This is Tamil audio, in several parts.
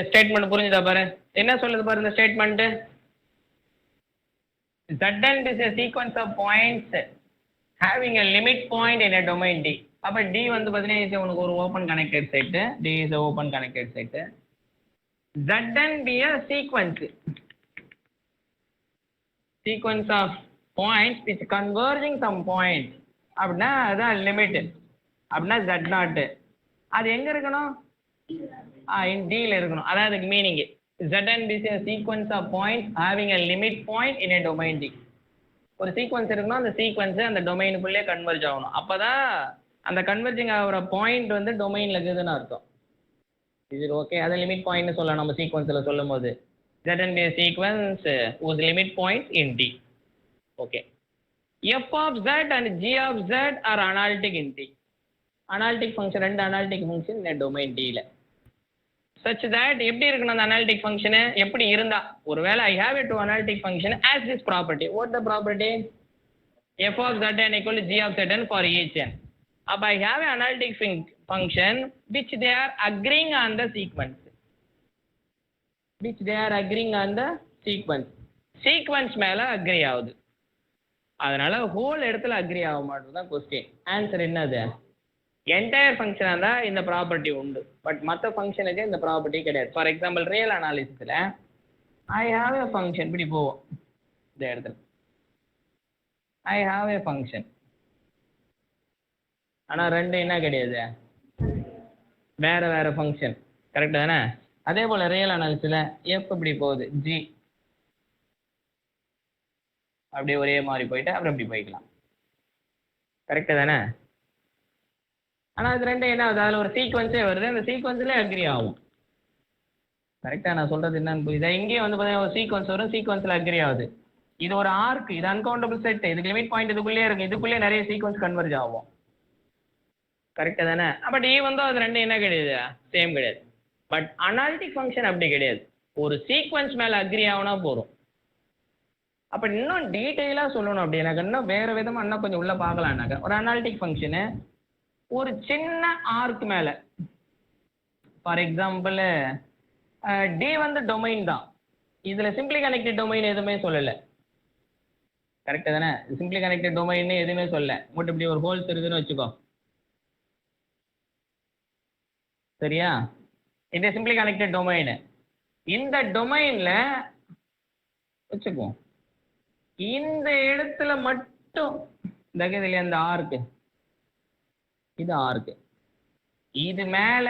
ஸ்டேட்மெண்ட் புரிஞ்சுதா பாரு? என்ன சொல்லுது பாரு இந்த statement? Zn is a sequence of points having a limit point in a domain D. அப்ப D வந்து பாத்தீங்கன்னா உனக்கு ஒரு open connected set. D is a open connected set. Zn be a sequence of points which converging some points. அப்படின்னா அதான் லிமிட். அப்படின்னா Z0 அது எங்க இருக்கணும்? in D ல இருக்கணும். அதான் அதுக்கு meaning. Zn is a sequence of points having a limit point in a domain D. ஒரு சீக்வன்ஸ் இருக்கணும், அந்த சீக்வன்ஸ் அந்த டொமைனுக்குள்ளே கன்வர்ஜ் ஆகணும். அப்பதான் அந்த கன்வர்ஜிங் ஆகிற பாயிண்ட் வந்து டொமைன்ல இருக்குதுன்னு அர்த்தம். இது ஓகே? அதை லிமிட் பாயிண்ட்னு சொல்லலாம் நம்ம சீக்வன்ஸ்ல சொல்லும் போது. Zn be a sequence whose limit point in D. Okay. F of Z and G of Z are analytic in D. Analytic function, ரெண்டு அனாலிட்டிக் ஃபங்க்ஷன் இந்த டொமைன் D ல. such that எப்படி இருக்கணும் அந்த அனாலிட்டிக் ஃபங்க்ஷன்? எப்படி இருந்தா? ஒருவேளை I have a two analytic function as this property. What the property? F of Zn equal to G of Zn for each n. அப்ப I have an analytic function which they are agreeing on the sequence. Sequence மேல அக்ரி ஆகுது. அதனால ஹோல் இடத்துல அக்ரி ஆக மாட்டேங்குது தான் கொஸ்டின். ஆன்சர் என்னது? என்டையர் ஃபங்க்ஷனாக இருந்தால் இந்த ப்ராப்பர்ட்டி உண்டு, பட் மற்ற ஃபங்க்ஷனுக்கு இந்த ப்ராப்பர்ட்டி கிடையாது. ஃபார் எக்ஸாம்பிள் ரியல் அனாலிசிஸில் ஐ ஹாவ் ஏ ஃபங்க்ஷன், இப்படி போவோம் இந்த இடத்துல ஐ ஹாவ் ஏ ஃபங்க்ஷன், ஆனால் ரெண்டு என்ன கிடையாது, வேற வேற ஃபங்க்ஷன். கரெக்டு தானே? அதே போல் ரியல் அனாலிசிஸில் எஃப் இப்படி போகுது, ஜி அப்படியே ஒரே மாதிரி போயிட்டு அப்புறம் இப்படி போய்க்கலாம். கரெக்டு தானே? ஆனால் அது ரெண்டும் என்ன ஆகுது? அதில் ஒரு சீக்வன்ஸே வருது, அந்த சீக்வன்ஸ்லேயே அக்ரி ஆகும். கரெக்டாக நான் சொல்கிறது என்னன்னு புரியுதா? இங்கேயும் வந்து பார்த்தீங்கன்னா ஒரு சீக்வன்ஸ் வரும், சீக்வன்ஸில் அக்ரி ஆகுது. இது ஒரு ஆர்க், இது அன்கவுண்டபிள் செட், இதுக்கு லிமிட் பாயிண்ட் இதுக்குள்ளே இருக்கு, இதுக்குள்ளே நிறைய சீக்வன்ஸ் கன்வர்ஜ் ஆகும். கரெக்டாக தானே? பட் வந்து அது ரெண்டும் என்ன கிடையாது, சேம் கிடையாது. பட் அனாலிட்டிக் ஃபங்க்ஷன் அப்படி கிடையாது, ஒரு சீக்வன்ஸ் மேலே அக்ரி ஆகுனா போதும். அப்போ இன்னும் டீட்டெயிலாக சொல்லணும் அப்படின்னாக்க, இன்னும் வேறு விதமாக இன்னும் கொஞ்சம் உள்ளே பார்க்கலான்னாக்க, ஒரு அனாலிட்டிக் ஃபங்க்ஷனு ஒரு சின்ன ஆர்க் மேல, ஃபார் எக்ஸாம்பிள் டி வந்து டொமைன் தான், இதுல சிம்பிளி கனெக்டட் டொமைன் எதுவுமே சொல்லல. கரெக்டா தானே? சிம்பிளி கனெக்டட் டொமைன் எதுவுமே சொல்லல. மட்டும் இப்படி ஒரு ஹோல்ஸ் இருக்குன்னு வச்சுக்கோ, சரியா? இது சிம்பிளி கனெக்டட் டொமைன். இந்த டொமைன்ல வச்சுக்கோ, இந்த இடத்துல மட்டும் இல்லையா இந்த ஆர்க்கு, இது ஆர்க்கு, இது மேல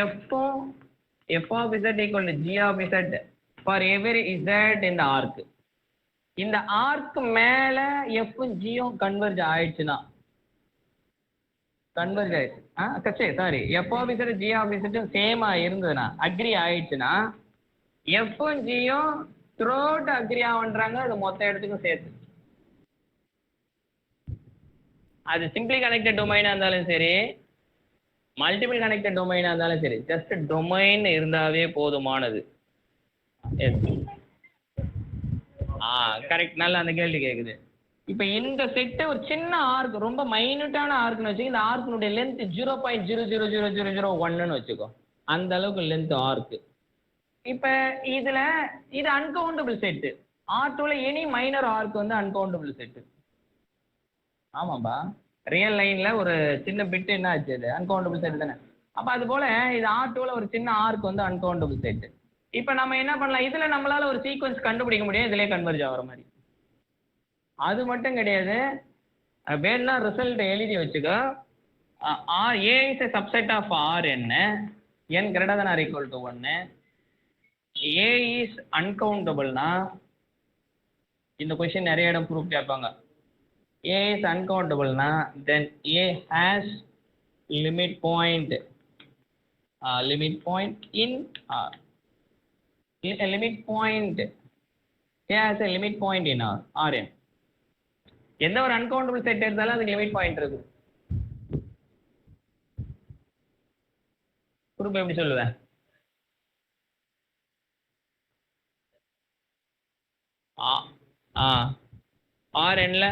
f of z equal to g of z for every z in the arc. இந்த ஆர்க் மேல f g கன்வர்ஜ் ஆயிடுச்சுன்னா, கன்வர்ஜ் ஆயிடுச்சு, sorry, f of z g of z சேமா இருந்ததுன்னா, அக்ரி ஆயிடுச்சுன்னா, f g த்ரோட் அக்ரி ஆகுன்றாங்க. அது மொத்த இடத்துக்கும் சேர்த்து, அது சிம்பிளி கனெக்டட் டொமைனா இருந்தாலும் சரி, மல்டிபிள் கனெக்டட் டொமைனா இருந்தாலும் சரி, ஜஸ்ட் டொமைன் இருந்தாவே போதுமானது. கரெக்ட், நல்லா அந்த கேள்வி கேக்குது. இப்ப இந்த செட்டு ஒரு சின்ன ஆர்க், ரொம்ப மைனூட்டான ஆர்க்னு வச்சுக்கோ, இந்த ஆர்க்கினுடைய லென்த் 0.0000001 வச்சுக்கோ, அந்த அளவுக்கு லென்த் ஆர்க். இப்ப இதுல இது அன்கவுண்டபிள் செட்டு. R2ல எனி மைனர் ஆர்க் வந்து அன்கவுண்டபிள் செட்டு. ஆமாப்பா, ரியல் லைன்ல ஒரு சின்ன பிட் என்ன ஆச்சு, அது அன்கவுண்டபிள் செட் தானே. அப்ப அது போல இது R2ல ஒரு சின்ன ஆர்க் வந்து அன்கவுண்டபிள் செட். இப்ப நம்ம என்ன பண்ணலாம், இதுல நம்மளால ஒரு சீக்வன்ஸ் கண்டுபிடிக்க முடியும், இதுலயே கன்வர்ஜ் ஆகிற மாதிரி. அது மட்டும் கிடையாது, வேணா ரிசல்ட் எழுதி வச்சுக்கோ. A is a subset of Rn, n greater than or equal to 1. A is uncountable-னா, இந்த கொஸ்டின் நிறைய இடம் ப்ரூஃப் கேட்பாங்க. A is uncountable-னா, then A has limit point in R. Limit point, A has a limit point in Rn. எந்த ஒரு அன்கவுண்டபிள் செட் எடுத்தாலும் அதுக்கு லிமிட் பாயிண்ட் இருக்கு. ப்ரூஃப் எப்படி சொல்லுவேன்? Rnல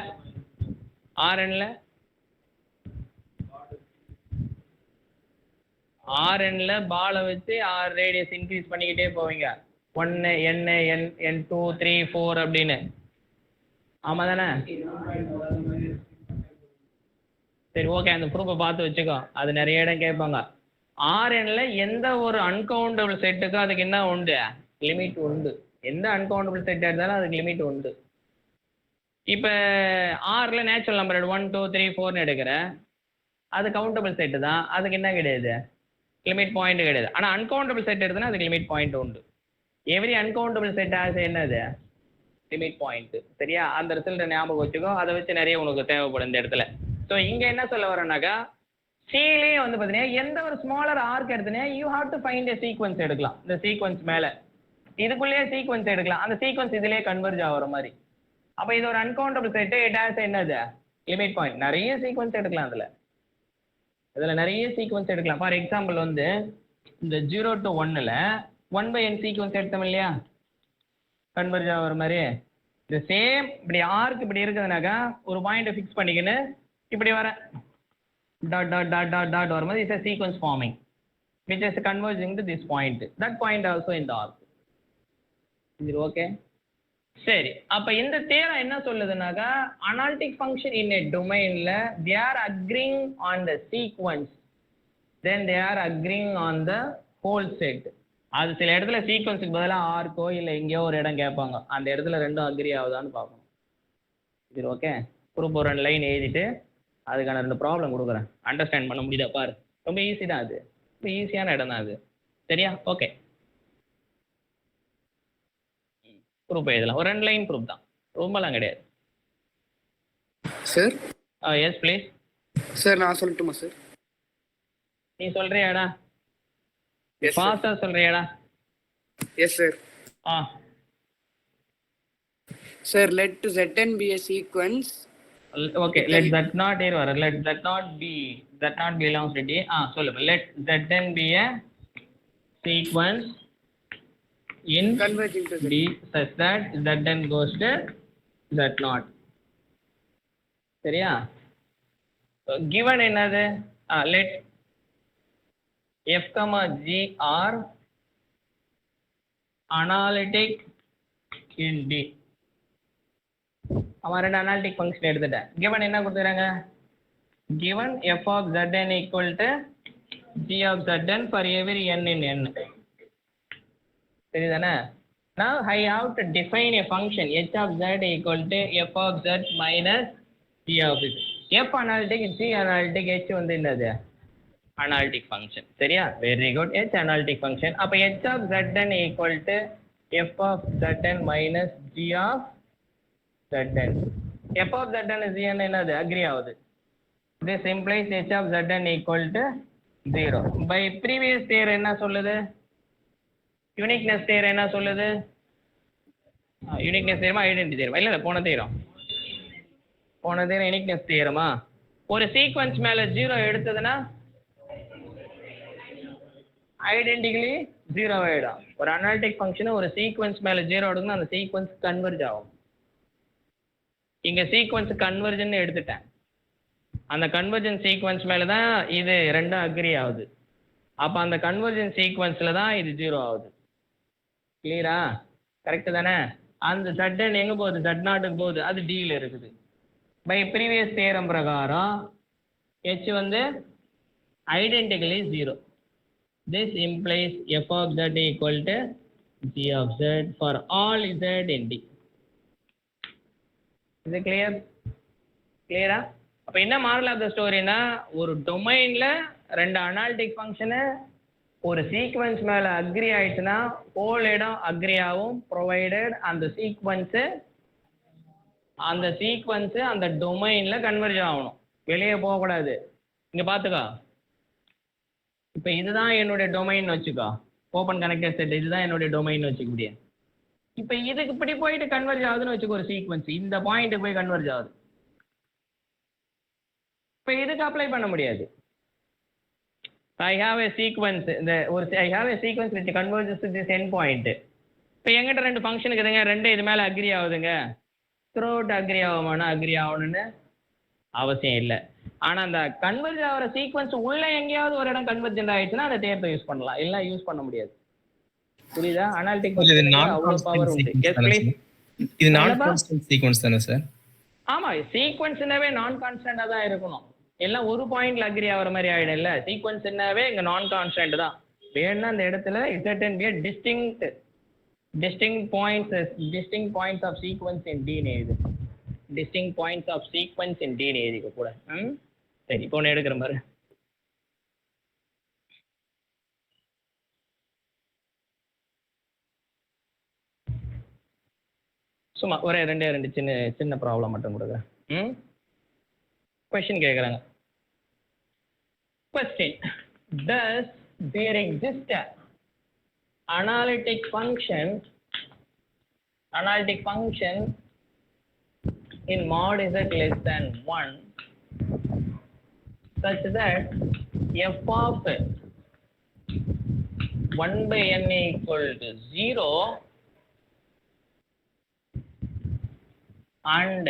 Rnல பாலை வச்சு r ரேடியஸ் இன்க்ரீஸ் பண்ணிக்கிட்டே போவீங்க 1 n n 2 3 4 அப்படின்னு. ஆமா தானே? சரி ஓகே, அந்த ப்ரூஃபை பார்த்து வச்சுக்கோ, அது நிறைய இடம் கேட்பாங்க. Rnல எந்த ஒரு அன்கவுண்டபிள் செட்டுக்கும் அதுக்கு என்ன உண்டு? லிமிட் உண்டு. எந்த அன்கவுண்டபிள் செட் எடுத்தாலும் அதுக்கு லிமிட் உண்டு. இப்போ ஆர்ல நேச்சுரல் நம்பர் 1 2 3 4ன்னு எடுக்கிறேன், அது கவுண்டபிள் செட்டு தான், அதுக்கு என்ன கிடையாது? லிமிட் பாயிண்ட் கிடையாது. ஆனால் அன்கவுண்டபிள் செட் எடுத்தனா அதுக்கு லிமிட் பாயிண்ட் உண்டு. எவ்ரி அன்கவுண்டபிள் செட் ஆஸ் என்னது? Limit point. சரியா? அந்த ரிசல்ட்டை ஞாபகம் வச்சுக்கோ, அதை வச்சு நிறைய உனக்கு தேவைப்படும் இந்த இடத்துல. ஸோ இங்கே என்ன சொல்ல வரேன்னாக்கா, சிலேயே வந்து பார்த்தீங்கன்னா எந்த ஒரு ஸ்மாலர் ஆர்க் எடுத்தனே you have to find a sequence எடுக்கலாம். இந்த சீக்வன்ஸ் மேலே இதுக்குள்ளேயே சீக்வன்ஸ் எடுக்கலாம், அந்த சீக்வன்ஸ் இதுலேயே கன்வர்ஜ் ஆகிற மாதிரி. அப்போ இது ஒரு அன்கவுண்டபிள் செட்டு, இட் ஹாஸ் என்னது? Limit point. நிறைய சீக்வன்ஸ் எடுக்கலாம், இதில் நிறைய சீக்வன்ஸ் எடுக்கலாம். ஃபார் எக்ஸாம்பிள் வந்து இந்த 0 to 1ல் 1/n சீக்வன்ஸ் எடுத்தோம் இல்லையா, கன்வர்ஜ் ஆகிற மாதிரி. இந்த சேம் இப்படி ஆர்க் இப்படி இருக்குதுனாக்கா ஒரு பாயிண்ட்டை ஃபிக்ஸ் பண்ணிக்கின்னு இப்படி வர dot dot dot dot dot வர மாதிரி is a sequence forming which is converging to this point. That point also in the arc. இது ஓகே? சரி, அப்ப இந்த தியரம் என்ன சொல்லுதுனாக்கா, அனாலிட்டிக் ஃபங்க்ஷன் இன் எ டொமைன்ல they are agreeing on the sequence, then they are agreeing on the whole set. அது சில இடத்துல சீக்வன்ஸுக்கு பதிலாக ஆர்க்கோ இல்லை எங்கேயோ ஒரு இடம் கேட்பாங்க, அந்த இடத்துல ரெண்டும் அக்ரி ஆகுதான்னு பார்க்கணும். இது ஓகே? குரூப் ஒரு 2 லைன் எழுதிட்டு அதுக்கான 2 ப்ராப்ளம் கொடுக்குறேன், அண்டர்ஸ்டாண்ட் பண்ண முடியுதா பாரு. ரொம்ப ஈஸி தான், அது ரொம்ப ஈஸியான இடம் தான் அது. சரியா? ஓகே, ப்ரூஃப் எழுதலாம், ஒரு 2 லைன் ப்ரூஃப் தான், ரொம்பலாம் கிடையாது. Sir yes please. சார் நான் சொல்லட்டுமா சார்? நீ சொல்றியாடா? ஃபாஸ்டா சொல்றியாடா? Yes sir. Sir let Zn be a sequence. Okay, let that not here வர, let that not belongs to D. சொல்லுங்க. Let Zn be a sequence in converging to D such that Zn goes to Z0. சரியா? given என்னது? let f, g are analytic in D. அவன் 2 அனாலிட்டிக் ஃபங்க்ஷன் எடுத்துட்டேன். given என்ன கொடுத்துறாங்க? given f of Zn equal to g of Zn for every n in n. சரிதானே? Now I have to define a function h of z equal to f of z minus g of z. f analytic, g analytic, h வந்து என்னது? Analytic function. சரியா? Very good. h analytic function. அப்போ h of Zn equal to f of Zn minus g of Zn. f of Zn is என்னது? அக்ரி ஆகுது. This implies h of Zn equal to 0. By previous theorem என்ன சொல்லுது? யூனிக்னஸ் தியரம் என்ன சொல்லுது? யூனிக்னஸ் தியரமா ஐடென்டிட்டி தியரமா? இல்லை போன தியரம் யூனிக்னஸ் தியரமா? ஒரு சீக்வன்ஸ் மேலே 0 எடுத்ததுன்னா ஐடென்டிக்கலி 0 ஆகிடும். ஒரு அனாலிட்டிக் ஃபங்க்ஷனை ஒரு சீக்வன்ஸ் மேலே 0 எடுக்கணும், அந்த சீக்வன்ஸ் கன்வர்ஜ் ஆகும். இங்கே சீக்வன்ஸ் கன்வர்ஜன் எடுத்துட்டேன், அந்த கன்வர்ஜன் சீக்வன்ஸ் மேலே தான் இது 2 அக்ரி ஆகுது. அப்போ அந்த கன்வர்ஜன் சீக்வன்ஸில் தான் இது 0 ஆகுது. கிளியரா? கரெக்டு தானே? அந்த Zn எங்கே போகுது? Z0க்கு போகுது, அது டியில் இருக்குது. பை ப்ரீவியஸ் தியரம் பிரகாரம் h வந்து identically 0. This implies f of z equal to g of z for all z in D. Is it clear? Clear? அப்போ என்ன மாரல் ஆஃப் த ஸ்டோரினா, ஒரு டொமைனில் 2 அனாலிட்டிக் ஃபங்க்ஷனு ஒரு சீக்வன்ஸ் மேலே அக்ரி ஆயிடுச்சுன்னா ஹோல் இடம் அக்ரி ஆகும், ப்ரொவைடட் அந்த சீக்வன்ஸு அந்த டொமைனில் கன்வர்ஜ் ஆகணும், வெளியே போகக்கூடாது. இங்கே பார்த்துக்கோ, இப்போ இதுதான் என்னுடைய டொமைன் வச்சுக்கோ, ஓப்பன் கனெக்டட் செட் இதுதான் என்னுடைய டொமைன் வச்சுக்க முடியும். இப்போ இதுக்கு இப்படி போயிட்டு கன்வர்ஜ் ஆகுதுன்னு வச்சுக்கோ, ஒரு சீக்வன்ஸ் இந்த பாயிண்ட்டுக்கு போய் கன்வர்ஜ் ஆகுது. இப்போ இதுக்கு அப்ளை பண்ண முடியாது. I have a sequence, I have a sequence which converges to this end point. இப்போ எங்கிட்ட 2 ஃபங்க்ஷன் இருக்குதுங்க, 2 இது மேலே அக்ரி ஆகுதுங்க, த்ரூ அவுட் அக்ரி ஆகுமானா அக்ரி ஆகணும்னு அவசியம் இல்லை. ஆனா அந்த கன்வெர்ஜ் ஆகிற சீக்வன்ஸ் உள்ள எங்கேயாவது ஒரு இடம் கன்வெர்ஜென்ட் ஆயிடுச்சுன்னா அந்த தேர்வை யூஸ் பண்ணலாம், இல்லை யூஸ் பண்ண முடியாது. புரியுதா? அனாலிட்டிக் ஃபங்க்ஷனுக்கு அவ்வளவு பவர் உண்டு. Yes please. இது நான் கான்ஸ்டன்ட் சீக்வென்ஸ் தானே சார்? ஆமா, சீக்வென்ஸ்னாவே நான் கான்ஸ்டன்டா தான் இருக்கணும். எல்லாம் ஒரு பாயிண்ட்ல அக்ரி ஆகிற மாதிரி ஆயிடும் இல்ல. சீக்வென்ஸ்னாவே இங்க நான் கான்ஸ்டன்ட் தான். வேணும்னா அந்த இடத்துல Z and B distinct points of sequence in D னு எழுது. distinct points of sequence in D னு எழுதிக்க கூட. சரி, இப்போ ஒன்று எடுக்கிற மாதிரி. சும்மா ஒரே ரெண்டு சின்ன ப்ராப்ளம் மட்டும் கொடுக்குறேன். கொஸ்டின் கேட்குறாங்க. Question: Does there exist a analytic function in mod Z less than 1 such that f of 1 by n equal to 0 and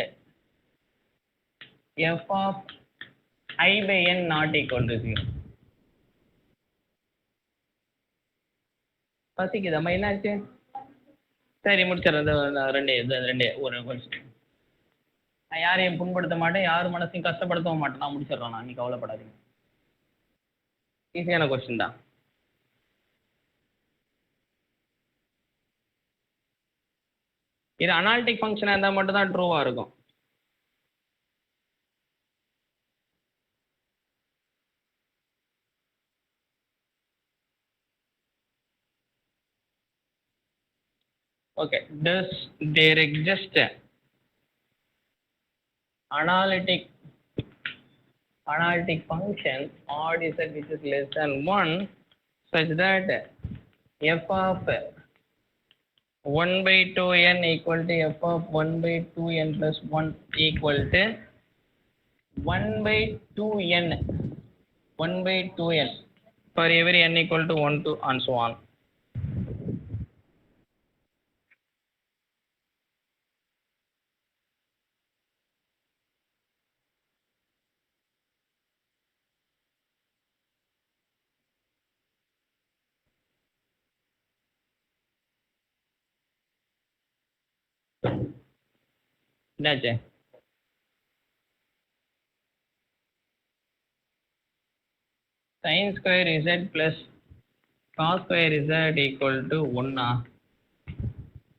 f of I by n not equal to 0? பசிக்குதம்மா, என்னாச்சு? சரி, முடிச்சிடறேன். ரெண்டே ஒரு கொஸ்டின். நான் யாரையும் புண்படுத்த மாட்டேன், யாரும் மனசையும் கஷ்டப்படுத்தவும் மாட்டேன். நான் முடிச்சிடறேன். நீ கவலைப்படாதீங்க. ஈஸியான கொஸ்டின் தான். இது அனாலிட்டிக் ஃபங்க்ஷனாக இருந்தால் மட்டும் தான் ட்ரூவா இருக்கும். Okay, does there exist analytic function odd z which is less than 1 such that f of 1 by 2n equal to f of 1 by 2n plus 1 equal to 1 by 2n for every n equal to 1 to and so on? என்னாச்சு? sin square z plus cos square z equal to 1.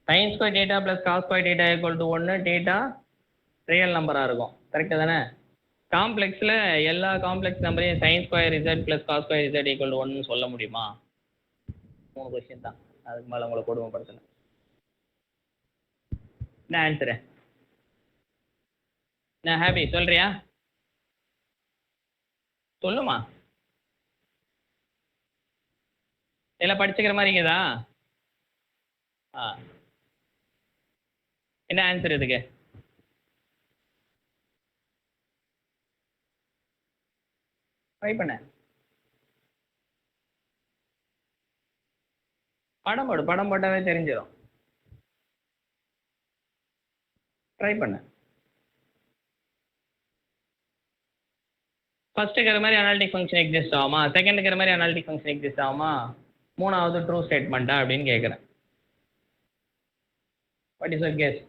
sin square theta plus cos square theta equal to 1. theta real நம்பராக இருக்கும். கரெக்டாக தானே? காம்ப்ளெக்ஸில் எல்லா காம்ப்ளெக்ஸ் நம்பரையும் sin square z plus cos square z equal to 1 சொல்ல முடியுமா? 3 கொஸ்டின் தான். அதுக்கு மேலே உங்களை கொடுமைப்படுத்தினேன். என்ன ஆன்சரு? நான் ஹாப்பி சொல்றியா? சொல்லுமா. எல்லாம் படிச்சுக்கிற மாதிரி இருக்குதா? என்ன ஆன்சர் இதுக்கு? ட்ரை பண்ண. படம் போட்டாவே தெரிஞ்சிடும். ட்ரை பண்ண. ஃபர்ஸ்ட்டுக்கிற மாதிரி அனாலிட்டிக் ஃபங்க்ஷன் எக்ஸிஸ்ட் ஆகுமா? செகண்டுக்கிற மாதிரி அனாலிட்டிக் ஃபங்க்ஷன் எக்ஸிஸ்ட் ஆகுமா? மூணாவது ட்ரூ ஸ்டேட்மெண்ட்டா அப்படின்னு கேட்குறேன். What is your guess?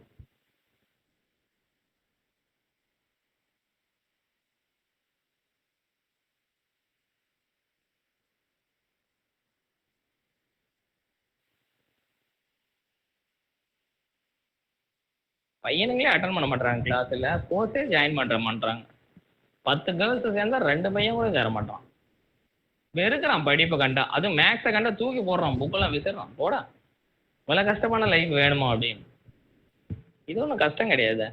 பையனுங்களே அட்டன் பண்ண மாட்டாங்க கிளாஸில், கோர்ஸே ஜாயின் பண்ண மாட்டாங்க. 10 கேர்ள்ஸ் சேர்ந்தா 2 பையன் கூட சேர மாட்டான். வெறுக்கிறான் படிப்பை கண்டா. அதுவும் மேக்ஸை கண்டா தூக்கி போடுறான், புக்கெல்லாம் விசிறான். போடா, இவ்வளோ கஷ்டமான லைஃப் வேணுமா அப்படின்னு. இது ஒன்றும் கஷ்டம் கிடையாது.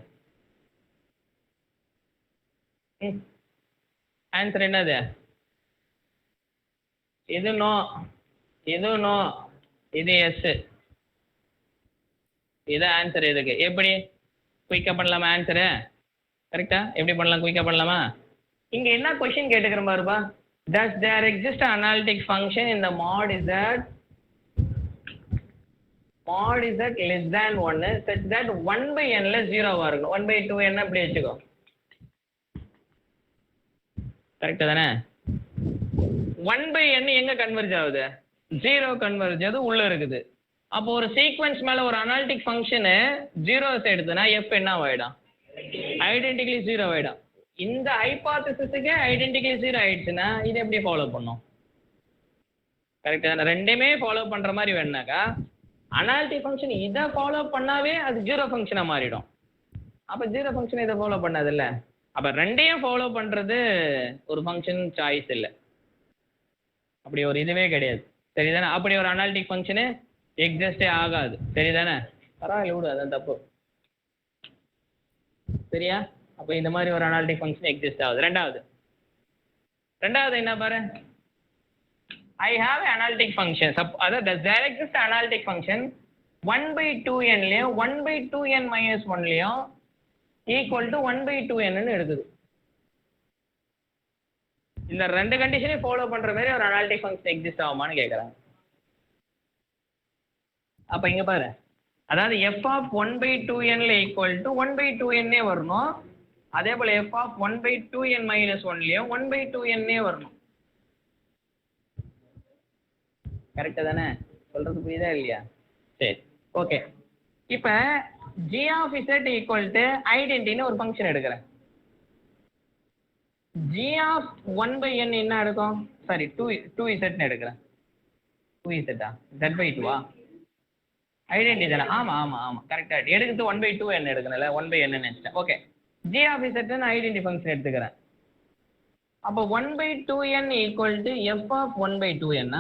ஆன்சர் என்னது? இது நோ, இது எஸ். இது ஆன்சர். இதுக்கு எப்படி குயிக்காக பண்ணலாமா ஆன்சரு? கரெக்டா? எப்படி பண்ணலாம்? குயிக்காக பண்ணலாமா? இங்கே என்ன கொஸ்டின் கேட்டுக்கிற பாருப்பா. Does there exist an analytic function in the mod z less than 1 such that 1 by n less 0 இருக்கணும்? 1 by 2n அப்படி வச்சுக்கோ. கரெக்டா தானே? 1/n எங்க கன்வர்ஜ் ஆகுது? 0 கன்வர்ஜ் அது உள்ள இருக்குது. அப்போ ஒரு சீக்வென்ஸ் மேல ஒரு அனாலிட்டிக் ஃபங்க்ஷன் 0s எடுத்தனா f என்ன ஆயிடும்? ஐடென்டிக்கலி 0 ஆயிடும். இந்த ஹைபோதேசிஸ்க்கு ஐடென்டிக்கலி 0 ஆயிடுச்சுன்னா இது எப்படி ஃபாலோ பண்ணும்? கரெக்டா தானே? ரெண்டுமே ஃபாலோ பண்ற மாதிரி வேணாக்கா அனாலிட்டிக் ஃபங்க்ஷன் இதை ஃபாலோ பண்ணாவே அது 0 ஃபங்க்ஷனா மாறிடும். அப்ப 0 ஃபங்க்ஷன் இதை ஃபாலோ பண்ணாது இல்ல. அப்ப ரெண்டையும் ஃபாலோ பண்றது ஒரு ஃபங்க்ஷன் சாய்ஸ் இல்லை. அப்படி ஒரு இதுவே கிடையாது. சரிதானே? அப்படி ஒரு அனாலிட்டிக் ஃபங்க்ஷனு எக்ஸிஸ்டே ஆகாது. சரிதானே? பரவாயில்ல விடு, அதான் தப்பு. சரியா? அப்ப இந்த மாதிரி ஒரு அனாலிட்டிக் ஃபங்க்ஷன் எக்ஸிஸ்ட் ஆகுது. ரெண்டாவது என்ன பாரு, I have an analytic function. அதாவது there exists analytic function 1/2n லயும் 1/2n minus 1 லயும் equal to 1/2n ன்னு எடுக்குது. இந்த ரெண்டு கண்டிஷனையும் ஃபாலோ பண்ற மாதிரி ஒரு அனாலிட்டிக் ஃபங்க்ஷன் எக்ஸிஸ்ட் ஆகுமான்னு கேக்குறாங்க. அப்ப இங்க பாரு, அதாவது f of 1/2n ல equal to 1/2n வரணும். அதே போல f of 1/2n minus 1 லயும் 1/2n வரணும். கரெக்டா தானே? சொல்றது புரியுதா இல்லையா? சரி, ஓகே. இப்ப g of z equal to ஐடென்டிட்டின்னு ஒரு ஃபங்க்ஷன் எடுக்கிறேன். g of 1/n என்ன எடுக்கும்? சாரி 2z ன்னு எடுக்கிறேன். 2z z/2 ஐடென்டிட்டி தானே? ஆமா ஆமா ஆமா கரெக்டா எடுக்கிறது 1/2n எடுக்கணும்ல, 1/n நினைச்சிட்டேன். ஓகே, g of z ன்னு ஐடென்டிட்டி ஃபங்க்ஷன் எடுத்துக்கிறேன். அப்போ 1/2n equal to f of 1/2n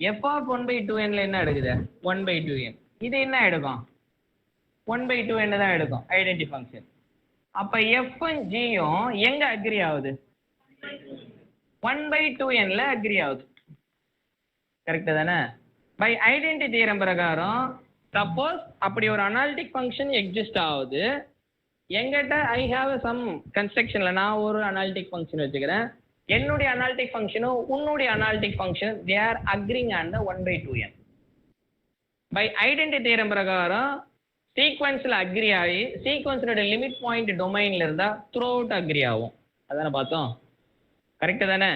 f of 1/2n ல என்ன எடுக்குது? 1/2n. இது என்ன எடுக்கும்? 1/2n தான் எடுக்கும் ஐடென்டிட்டி ஃபங்க்ஷன். அப்ப f ம் g யும் எங்க அக்ரி ஆகுது? 1/2n ல அக்ரி ஆகுது. கரெக்டா தானே? பை ஐடென்டிட்டி தியரம் பிரகாரம் சப்போஸ் அப்படி ஒரு அனாலிட்டிக் ஃபங்க்ஷன் எக்ஸிஸ்ட் ஆகுது, எங்கிட்ட ஐ ஹாவ் சம் கன்ஸ்ட்ரக்ஷன்ல நான் ஒரு அனாலிட்டிக் ஃபங்க்ஷன் வச்சுக்கிறேன். என்னுடைய அனாலிட்டிக் ஃபங்க்ஷனும் உன்னுடைய analytic function they are agreeing on the 1/2n. By identity theorem பிரகாரம் சீக்வென்ஸ்ல அக்ரி ஆகி சீக்வென்ஸோட லிமிட் பாயிண்ட் டொமைன்ல இருந்தா த்ரூ அவுட் அக்ரி ஆகும். அதானே பார்த்தோம்? கரெக்டா தானே?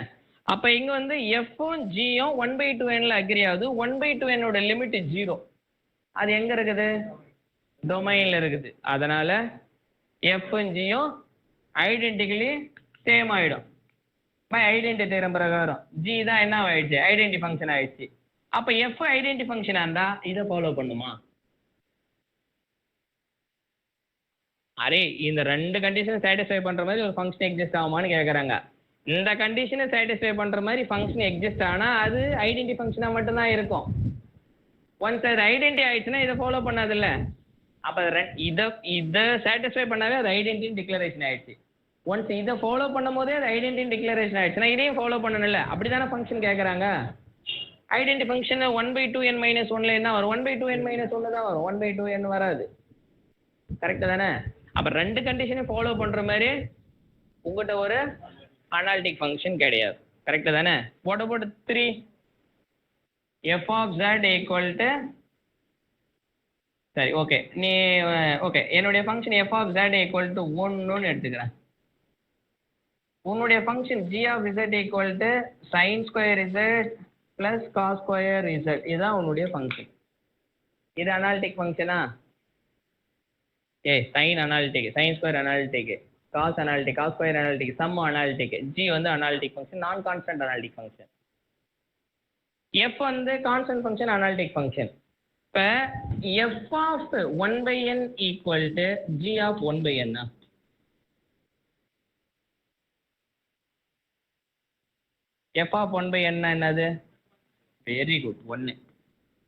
அப்ப இங்க வந்து f ம் g யும் 1/2n ல அக்ரி ஆகுது. 1/2n ஓட லிமிட் 0. அது எங்க இருக்குது? டொமைன்ல இருக்குது. அதனால f ம் g யும் ஐடென்டிக்கலி சேம் ஆயிடும். பை ஐடென்டிட்டி தியரம் பிரகாரம் g தான் என்ன ஆயிடுச்சு? ஐடென்டிட்டி ஃபங்க்ஷன் ஆயிடுச்சு. அப்ப f ஐடென்டிட்டி ஃபங்க்ஷனா இருந்தா இதை ஃபாலோ பண்ணுமா? அரே இந்த ரெண்டு கண்டிஷன் சாட்டிஸ்ஃபை பண்ற மாதிரி ஒரு ஃபங்க்ஷன் எக்ஸிஸ்ட் ஆகுமான்னு கேக்குறாங்க. இந்த கண்டிஷனை சாட்டிஸ்ஃபை பண்ற மாதிரி ஃபங்க்ஷன் எக்ஸிஸ்ட் ஆனா அது ஐடென்டிட்டி ஃபங்க்ஷனா மட்டும் தான் இருக்கும். ஒன்ஸ் அது ஐடென்டிட்டி ஆயிடுச்சுன்னா இதை ஃபாலோ பண்ணாது இல்ல. அப்ப இதை சாட்டிஸ்ஃபை பண்ணாவே அது ஐடென்டிட்டி டிக்ளரேஷன் ஆயிடுச்சு. ஒன்ஸ் இதை ஃபாலோ பண்ணும் போதே அது ஐடென்டிட்டி டிக்ளரேஷன் ஆயிடுச்சுன்னா இதையும் ஃபாலோ பண்ணணும்ல. அப்படிதானே ஃபங்க்ஷன் கேக்குறாங்க. ஐடென்டிட்டி ஃபங்க்ஷன் 1/2n minus 1 ல என்ன வரும்? 1/2n minus 1 தான் வரும். 1/2n வராது. கரெக்டா தானே? அப்ப ரெண்டு கண்டிஷனை ஃபாலோ பண்ற மாதிரி உங்ககிட்ட ஒரு அனாலிட்டிக் ஃபங்க்ஷன் கிடையாது. கரெக்டா தானே? What about 3? f of z equal to சரி ஓகே, நீ ஓகே என்னுடைய function f of z equal to 1 எடுத்துக்கிறேன். உன்னுடைய function g of z equal to sin square z plus cos square z. இதுதான் உன்னுடைய ஃபங்க்ஷன். இது analytic ஃபங்க்ஷனா? sin analytic, sin square analytic, cos analytic, cos square analytic, sum analytic, g வந்து analytic function, non constant analytic function. f வந்து constant function, analytic function. இப்ப f of 1/n equal to g of 1/n. f of 1/n என்னது? Very good, 1.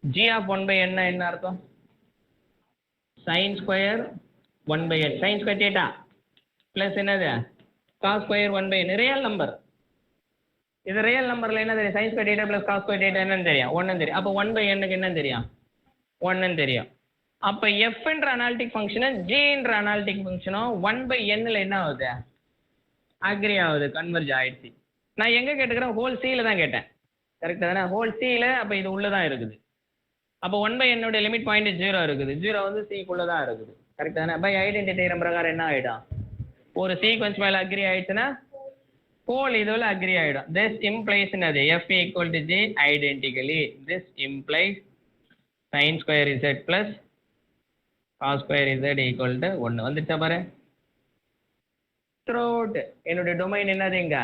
g of 1/n என்ன அர்த்தம்? sin square 1/n, sin square theta plus என்னது? cos square 1/n. Real number. இது ரியல் நம்பர்ல என்ன தெரியும்? sin square theta plus cos square theta என்னன்னு தெரியும்? 1 தெரியும். அப்ப 1/n க்கு என்ன தெரியும்? 1 தெரியும். அப்ப f என்ற அனாலிட்டிக் ஃபங்க்ஷனும் g என்ற அனாலிட்டிக் ஃபங்க்ஷனும் 1/n ல என்ன ஆகுது? அக்ரி ஆகுது, கன்வர்ஜ் ஆயிடுச்சு. நான் எங்க கேட்டுக்கிறேன்? ஹோல் c ல தான் கேட்டேன். கரெக்டா தானே? ஹோல் c ல. அப்ப இது உள்ளதான் இருக்குது. அப்போ 1/n ஓட லிமிட் பாயிண்ட் 0 இருக்குது. 0 வந்து c குள்ள தான் இருக்குது. கரெக்ட் தானே? பை ஐடென்டிட்டி தியரம் பிரகாரம் என்ன ஆயிடும்? ஒரு சீக்வென்ஸ் மேல அக்ரி ஆயிடுச்சுன்னா போல் இதுல அக்ரி ஆயிடும். this implies என்னது f equal to g identically. this implies sin square z plus cos square z equal to 1 வந்துச்சா பாரு. throughout என்னோட டொமைன் என்னது இங்க,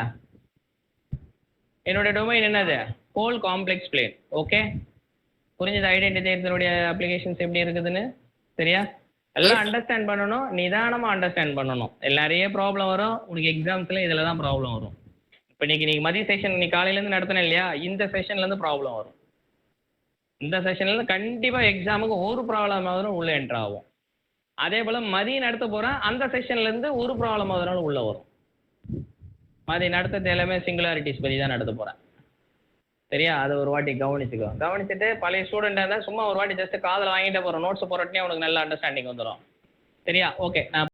என்னோட டொமைன் என்னது whole complex plane. ஓகே, புரிஞ்சது ஐடென்டிட்டி தேற்றத்தினுடைய அப்ளிகேஷன்ஸ் எப்படி இருக்குதுன்னு. சரியா, எல்லாம் அண்டர்ஸ்டாண்ட் பண்ணணும், நிதானமா அண்டர்ஸ்டாண்ட் பண்ணணும். நிறைய ப்ராப்ளம் வரும் உனக்கு எக்ஸாம்ஸ்ல, இதுல தான் ப்ராப்ளம் வரும். இப்போ நீ மதிய செஷன் நீ காலையில இருந்து நடத்தின இல்லையா, இந்த செஷன்ல இருந்து ப்ராப்ளம் வரும். இந்த செஷன்ல இருந்து கண்டிப்பா எக்ஸாமுக்கு ஒரு ப்ராப்ளம் ஆகுதுன்னு உள்ள என்ட்ரு ஆகும். அதே போல மதியம் நடத்த போறேன், அந்த செஷன்ல இருந்து ஒரு ப்ராப்ளம் ஆகுதுனாலும் உள்ள வரும். மதியம் நடத்துறது எல்லாமே சிங்குலாரிட்டிஸ் பத்தி தான் நடத்த போறேன். சரியா, அதை ஒரு வாட்டி கவனிச்சுக்கோ. கவனிச்சுட்டு பழைய ஸ்டூடெண்டாக இருந்தால் சும்மா ஒரு வாட்டி ஜஸ்ட் காதில் வாங்கிட்டு போகிறோம், நோட்ஸ் போகிறோட்டே உனக்கு நல்ல அண்டர்ஸ்டாண்டிங் வந்துடும். சரியா, ஓகே. நான்